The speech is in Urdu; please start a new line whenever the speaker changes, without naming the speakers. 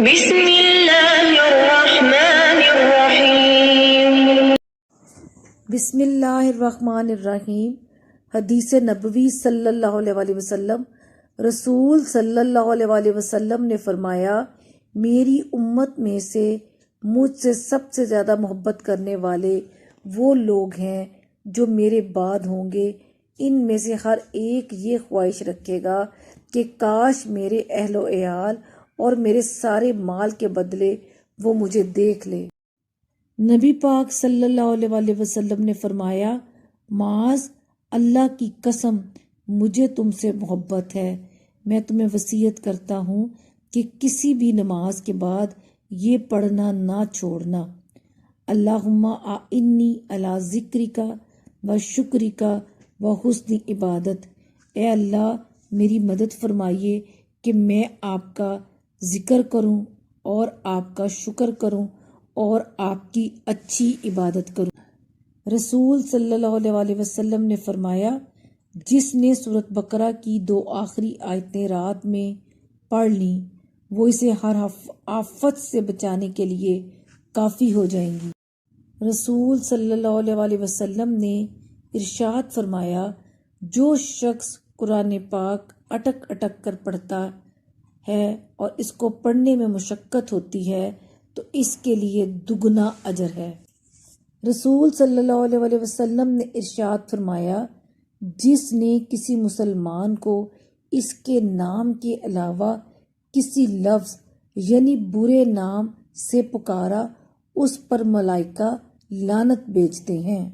بسم اللہ الرحمن الرحیم۔
بسم اللہ الرحمن الرحیم۔ حدیث نبوی صلی اللہ علیہ وآلہ وسلم۔ رسول صلی اللہ علیہ وآلہ وسلم نے فرمایا، میری امت میں سے مجھ سے سب سے زیادہ محبت کرنے والے وہ لوگ ہیں جو میرے بعد ہوں گے۔ ان میں سے ہر ایک یہ خواہش رکھے گا کہ کاش میرے اہل و عیال اور میرے سارے مال کے بدلے وہ مجھے دیکھ لے۔ نبی پاک صلی اللہ علیہ وآلہ وسلم نے فرمایا، معاذ اللہ کی قسم مجھے تم سے محبت ہے، میں تمہیں وصیت کرتا ہوں کہ کسی بھی نماز کے بعد یہ پڑھنا نہ چھوڑنا، اللہم اعنی علی ذکرک و شکرک و حسن عبادت۔ اے اللہ میری مدد فرمائیے کہ میں آپ کا ذکر کروں اور آپ کا شکر کروں اور آپ کی اچھی عبادت کروں۔ رسول صلی اللہ علیہ وآلہ وسلم نے فرمایا، جس نے سورۃ بقرہ کی 2 آخری آیتیں رات میں پڑھ لیں وہ اسے ہر آفت سے بچانے کے لیے کافی ہو جائیں گی۔ رسول صلی اللہ علیہ وآلہ وسلم نے ارشاد فرمایا، جو شخص قرآن پاک اٹک اٹک کر پڑھتا ہے اور اس کو پڑھنے میں مشقت ہوتی ہے تو اس کے لیے دگنا اجر ہے۔ رسول صلی اللہ علیہ وآلہ وسلم نے ارشاد فرمایا، جس نے کسی مسلمان کو اس کے نام کے علاوہ کسی لفظ یعنی برے نام سے پکارا، اس پر ملائکہ لعنت بھیجتے ہیں۔